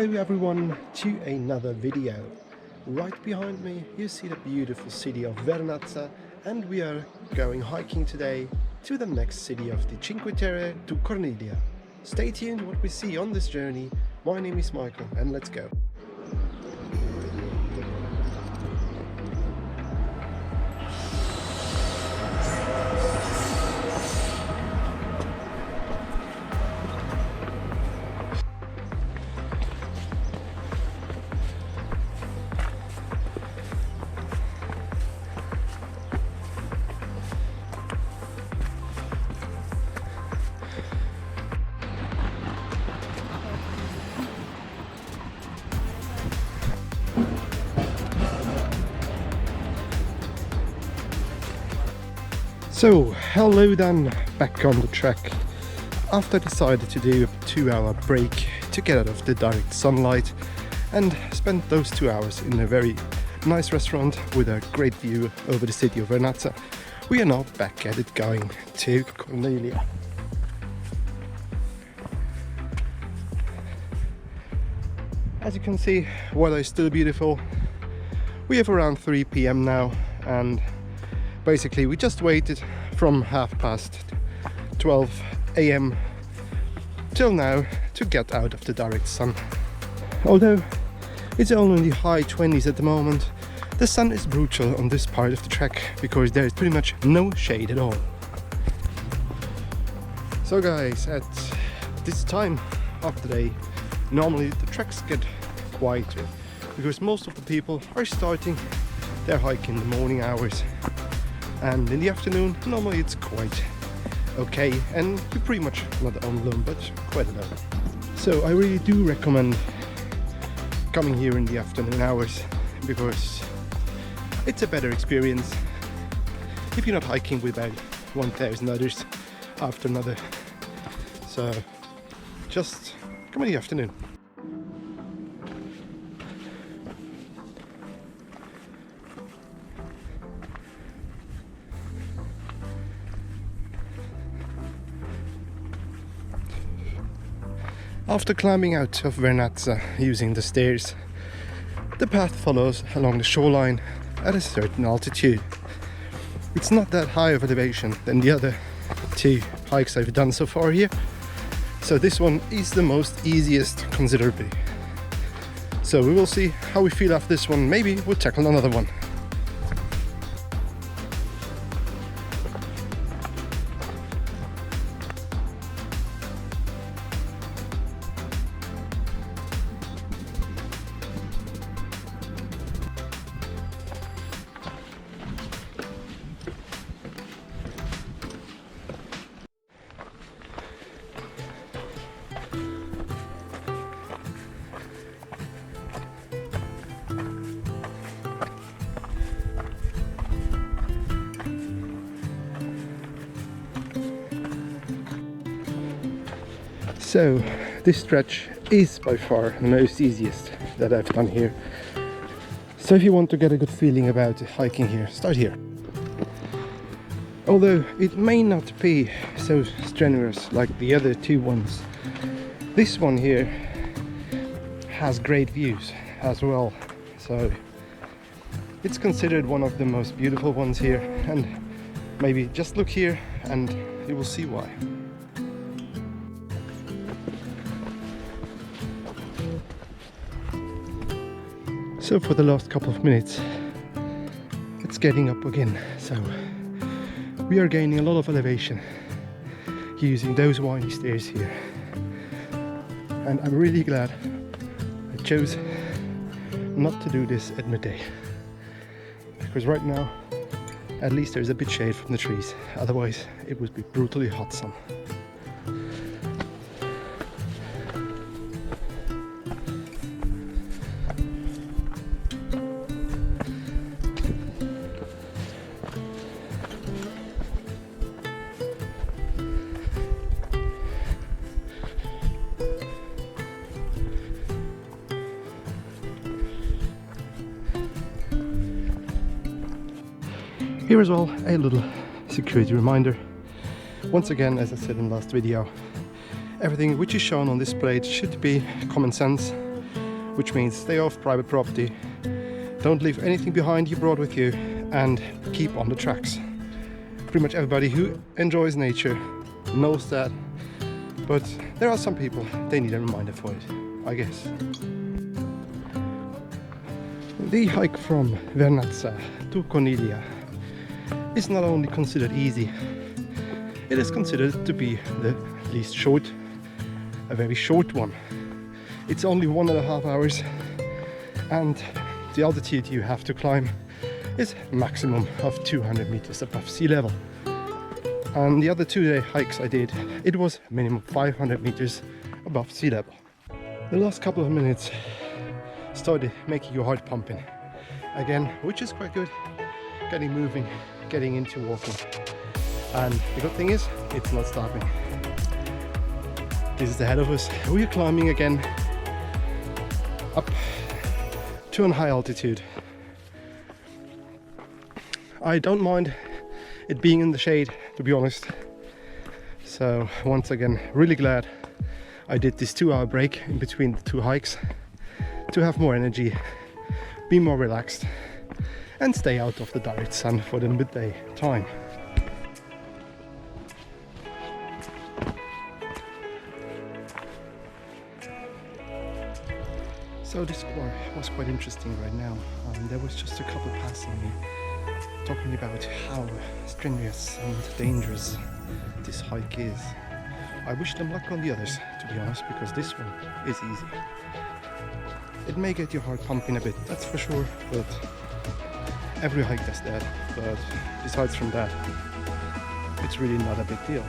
Hello everyone to another video. Right behind me you see the beautiful city of Vernazza, and we are going hiking today to the next city of the Cinque Terre, to Corniglia. Stay tuned what we see on this journey. My name is Michael and let's go. So, hello then, back on the track. After I decided to do a 2-hour break to get out of the direct sunlight and spent those 2 hours in a very nice restaurant with a great view over the city of Vernazza, we are now back at it, going to Corniglia. As you can see, weather is still beautiful. We have around 3 p.m. now, and basically we just waited from 12 a.m. till now to get out of the direct sun. Although it's only in the high 20s at the moment, the sun is brutal on this part of the track because there is pretty much no shade at all. So guys, at this time of the day, normally the tracks get quieter because most of the people are starting their hike in the morning hours. And in the afternoon, normally it's quite okay, and you're pretty much not alone, but quite alone. So I really do recommend coming here in the afternoon hours because it's a better experience if you're not hiking with about 1,000 others after another. So just come in the afternoon. After climbing out of Vernazza using the stairs, the path follows along the shoreline at a certain altitude. It's not that high of elevation than the other 2 hikes I've done so far here, so this one is the most easiest considerably. So we will see how we feel after this one. Maybe we'll tackle another one. So this stretch is by far the most easiest that I've done here. So if you want to get a good feeling about hiking here, start here. Although it may not be so strenuous like the other 2 ones, this one here has great views as well. So it's considered one of the most beautiful ones here, and maybe just look here and you will see why. So for the last couple of minutes it's getting up again, so we are gaining a lot of elevation using those windy stairs here, and I'm really glad I chose not to do this at midday, because right now at least there's a bit shade from the trees, otherwise it would be brutally hot sun. Here as well, a little security reminder. Once again, as I said in the last video, everything which is shown on this plate should be common sense. which means stay off private property, don't leave anything behind you brought with you, and keep on the tracks. Pretty much everybody who enjoys nature knows that, but there are some people, they need a reminder for it, I guess. The hike from Vernazza to Corniglia is not only considered easy, it is considered to be the least short, a very short one. It's only 1.5 hours, and the altitude you have to climb is maximum of 200 meters above sea level. And the other 2-day hikes I did, it was minimum 500 meters above sea level. The last couple of minutes started making your heart pumping again, which is quite good. Getting moving, getting into walking. And the good thing is, it's not stopping. This is ahead of us. We are climbing again up to a high altitude. I don't mind it being in the shade, to be honest. So once again, really glad I did this 2-hour break in between the 2 hikes to have more energy, be more relaxed, and stay out of the direct sun for the midday time. So this was quite interesting right now. There was just a couple passing me, talking about how strenuous and dangerous this hike is. I wish them luck on the others, to be honest, because this one is easy. It may get your heart pumping a bit, that's for sure, but every hike does that. But besides from that, it's really not a big deal.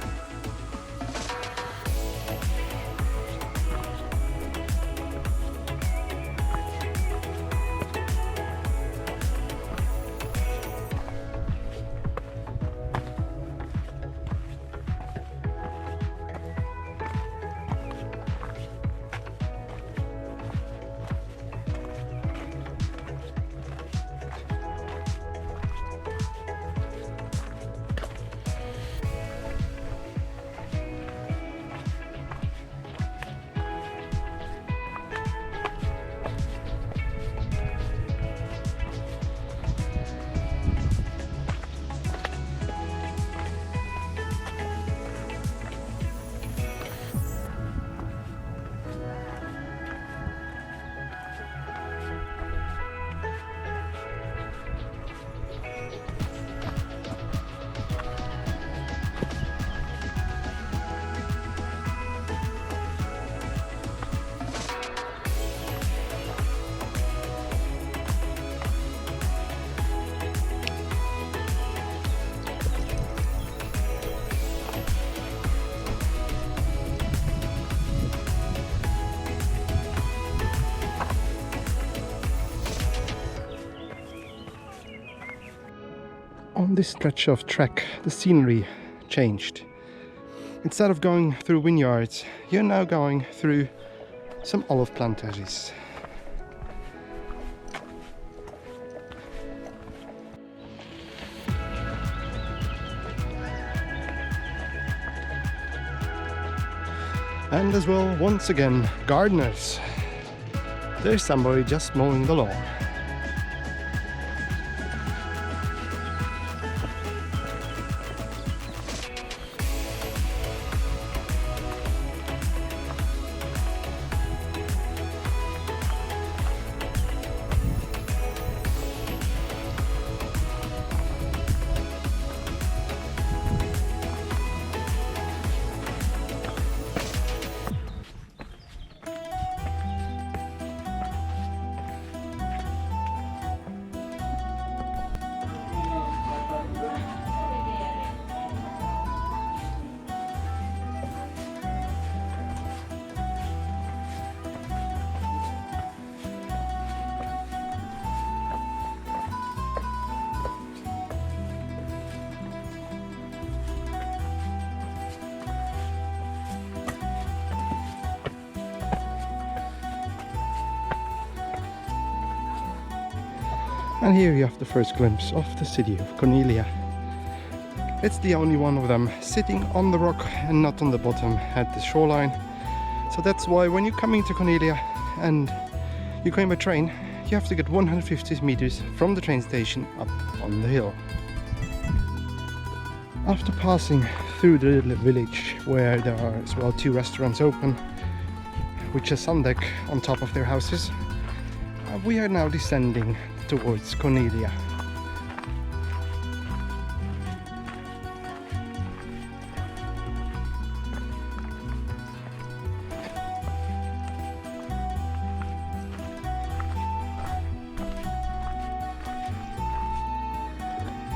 On this stretch of track, the scenery changed. Instead of going through vineyards, you're now going through some olive plantations. And as well, once again, gardeners. There's somebody just mowing the lawn. And here you have the first glimpse of the city of Corniglia. It's the only one of them sitting on the rock and not on the bottom at the shoreline. So that's why when you're coming to Corniglia and you're going by train, you have to get 150 meters from the train station up on the hill. After passing through the little village where there are as well 2 restaurants open, which has sun deck on top of their houses, we are now descending towards Corniglia.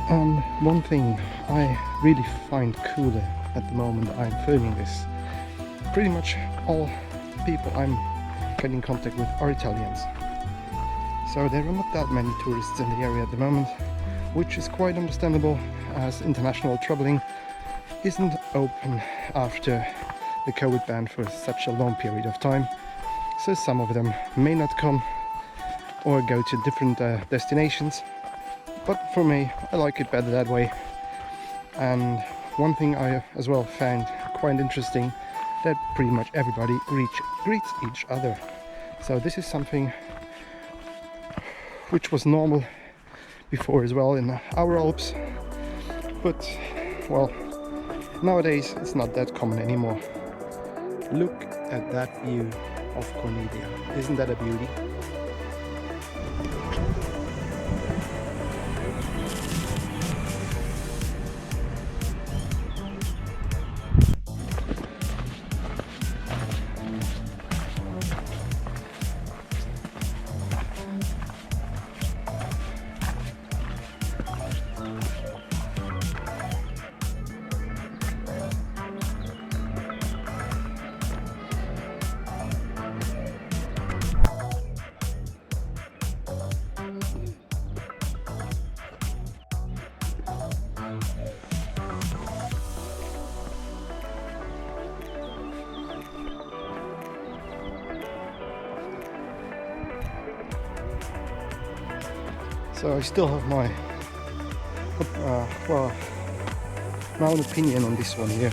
And one thing I really find cooler at the moment I'm filming this, pretty much all people I'm getting in contact with are Italians. So there are not that many tourists in the area at the moment, which is quite understandable as international traveling isn't open after the COVID ban for such a long period of time. So some of them may not come or go to different destinations. But for me, I like it better that way. And one thing I as well found quite interesting, that pretty much everybody greets each other. So this is something which was normal before as well in our Alps. But, well, nowadays it's not that common anymore. Look at that view of Corniglia. Isn't that a beauty? So I still have my own opinion on this one here.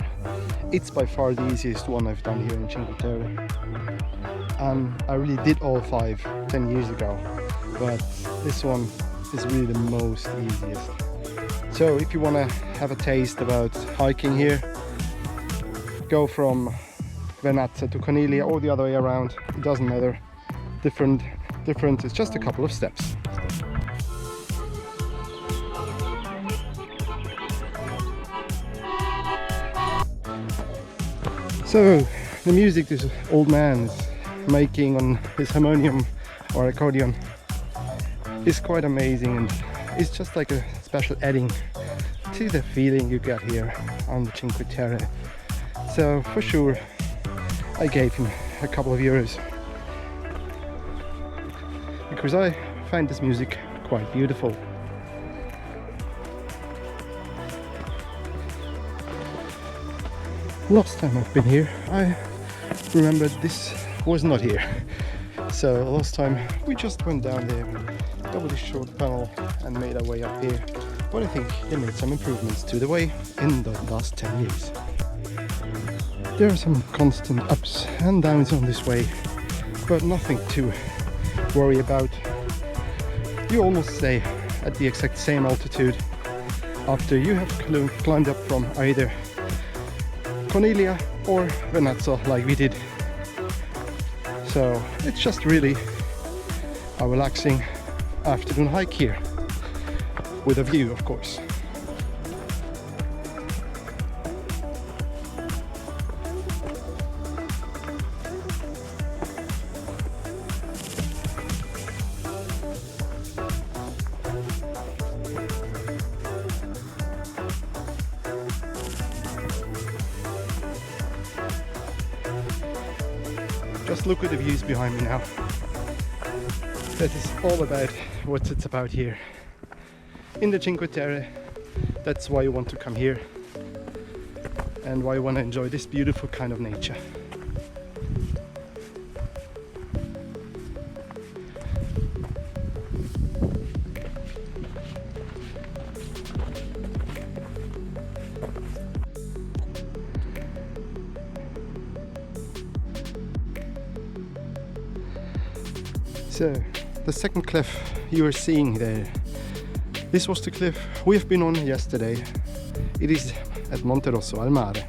It's by far the easiest one I've done here in Cinque Terre. I really did all 5 10 years ago, but this one is really the most easiest. So if you want to have a taste about hiking here, go from Vernazza to Corniglia or the other way around, it doesn't matter. Different, it's just a couple of steps. So the music this old man is making on his harmonium or accordion is quite amazing, and it's just like a special adding to the feeling you get here on the Cinque Terre. So for sure I gave him a couple of euros because I find this music quite beautiful. Last time I've been here, I remember this was not here. So last time we just went down there and over this short tunnel and made our way up here. But I think they made some improvements to the way in the last 10 years. There are some constant ups and downs on this way, but nothing to worry about. You almost stay at the exact same altitude after you have climbed up from either Corniglia or Vernazza like we did. So it's just really a relaxing afternoon hike here, with a view of course. Just look at the views behind me now. That is all about what it's about here in the Cinque Terre. That's why you want to come here and why you want to enjoy this beautiful kind of nature. So, the second cliff you are seeing there, this was the cliff we have been on yesterday. It is at Monte Rosso al Mare.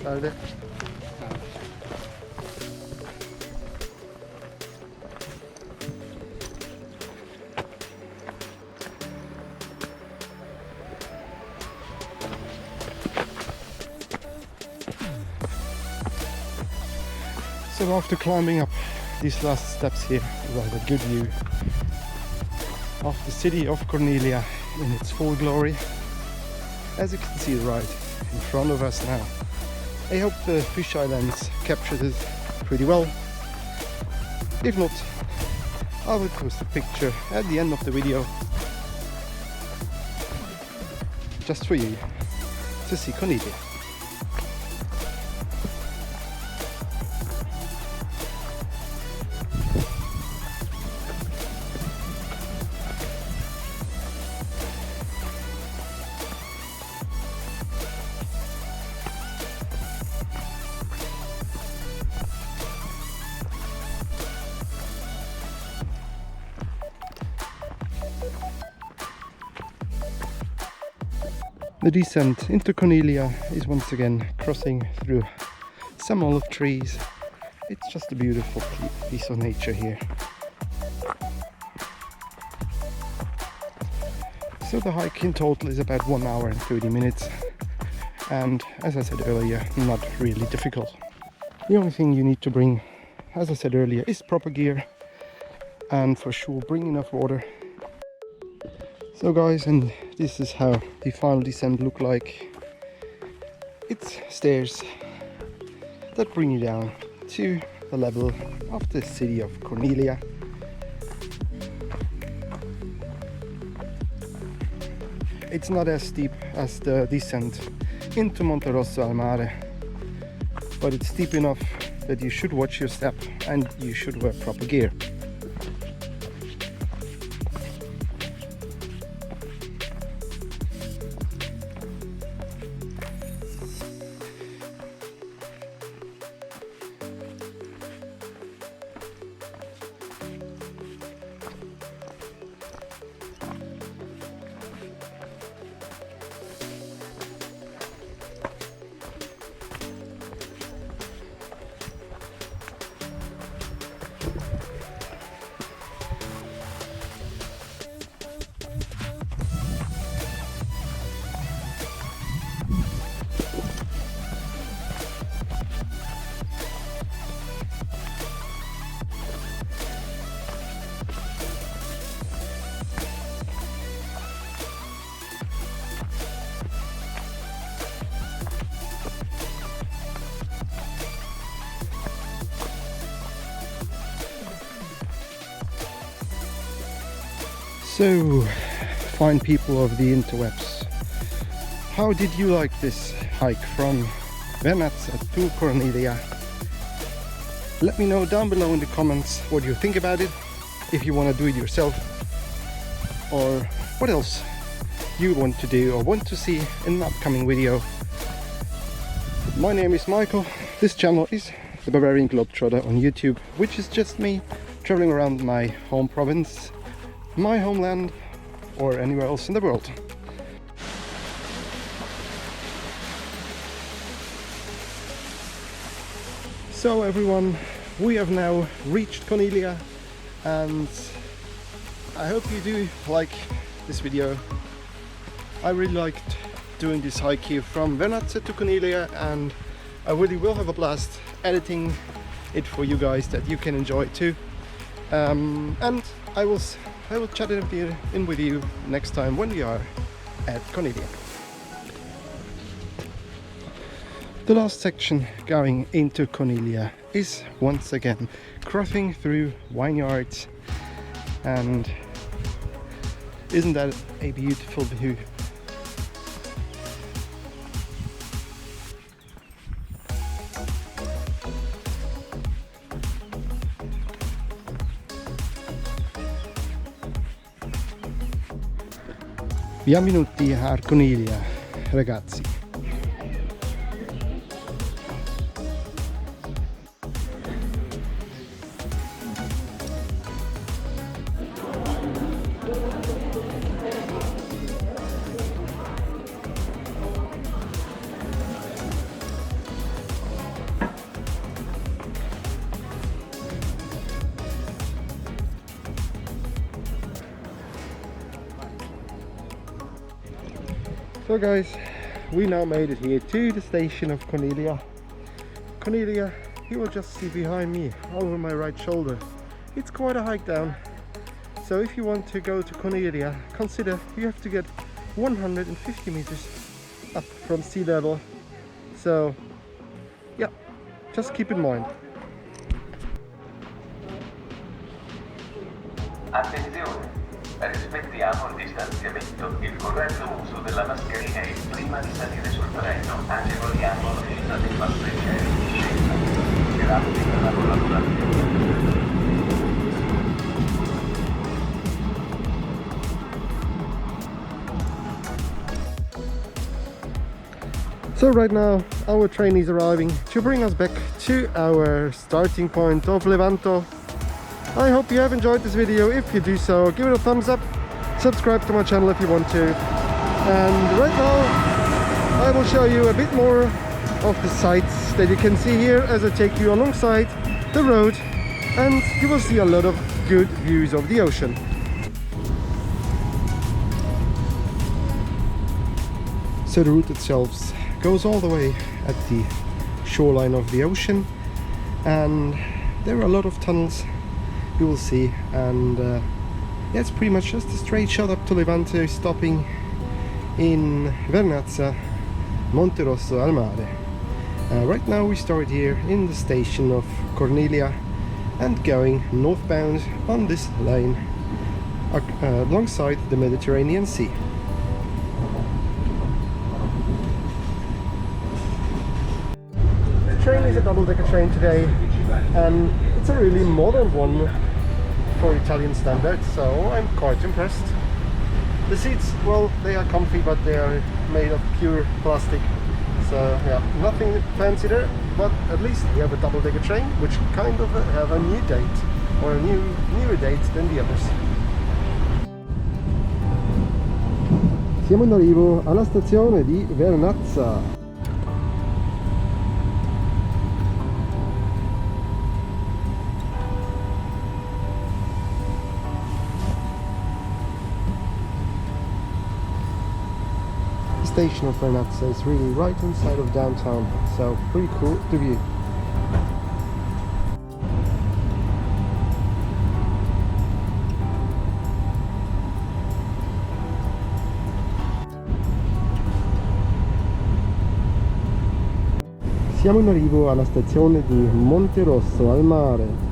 Salve. So after climbing up these last steps here, we have a good view of the city of Corniglia in its full glory, as you can see right in front of us now. I hope the fisheye lens captured it pretty well. If not, I will post a picture at the end of the video just for you to see Corniglia. The descent into Corniglia is once again crossing through some olive trees. It's just a beautiful piece of nature here. So the hike in total is about 1 hour and 30 minutes, and as I said earlier, not really difficult. The only thing you need to bring, as I said earlier, is proper gear, and for sure bring enough water. So guys, and this is how the final descent look like. It's stairs that bring you down to the level of the city of Corniglia. It's not as steep as the descent into Monte Rosso al Mare, but it's steep enough that you should watch your step and you should wear proper gear. So, fine people of the interwebs, how did you like this hike from Vernazza to Corniglia? Let me know down below in the comments what you think about it, if you want to do it yourself, or what else you want to do or want to see in an upcoming video. My name is Michael, this channel is the Bavarian Globetrotter on YouTube, which is just me traveling around my home province, my homeland, or anywhere else in the world. So everyone, we have now reached Corniglia, and I hope you do like this video. I really liked doing this hike here from Vernazza to Corniglia, and I really will have a blast editing it for you guys that you can enjoy too. And I will chat in with you next time when we are at Corniglia. The last section going into Corniglia is once again crossing through vineyards, and isn't that a beautiful view? Benvenuti a Corniglia, ragazzi. So guys, we now made it here to the station of Corniglia. Corniglia, you will just see behind me, over my right shoulder. It's quite a hike down. So if you want to go to Corniglia, consider you have to get 150 meters up from sea level. So yeah, just keep in mind. Attenzione! Rispettiamo il distanziamento e il corretto uso della mascherina e prima di salire sul treno agevoliamo l'uscita dei passeggeri in scena. Grazie per la collaborazione. So right now our train is arriving to bring us back to our starting point of Levanto. I hope you have enjoyed this video. If you do so, give it a thumbs up, subscribe to my channel if you want to. And right now I will show you a bit more of the sights that you can see here as I take you alongside the road, and you will see a lot of good views of the ocean. So the route itself goes all the way at the shoreline of the ocean, and there are a lot of tunnels you will see, and yeah, it's pretty much just a straight shot up to Levanto, stopping in Vernazza, Monterosso al Mare. Right now we start here in the station of Corniglia and going northbound on this lane alongside the Mediterranean Sea. The train is a double-decker train today, and it's a really modern one for Italian standards, so I'm quite impressed. The seats, well, they are comfy, but they are made of pure plastic, so yeah, nothing fancy there, but at least we have a double-decker train which kind of have a new date, or a newer date than the others. Siamo in arrivo alla stazione di Vernazza. The station of Vernazza is really right inside of downtown, so pretty cool to view. Siamo in arrivo alla stazione di Monterosso al Mare.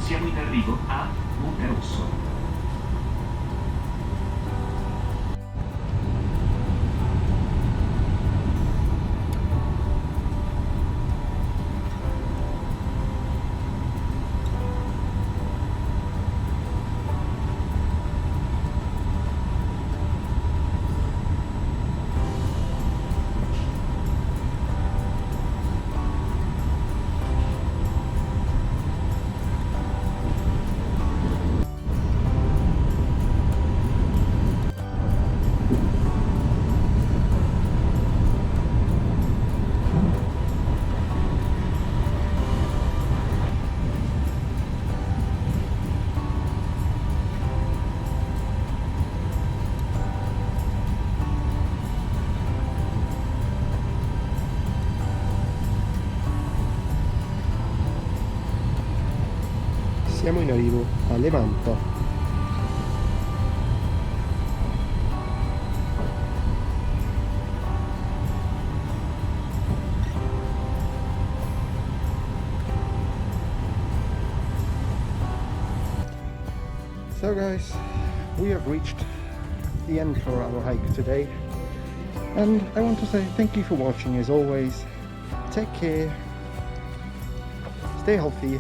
Siamo in arrivo a Monterosso. Siamo in arrivo a Levanto. So guys, we have reached the end for our hike today, and I want to say thank you for watching. As always, take care, stay healthy,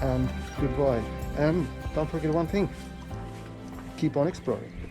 and goodbye. And don't forget one thing, keep on exploring.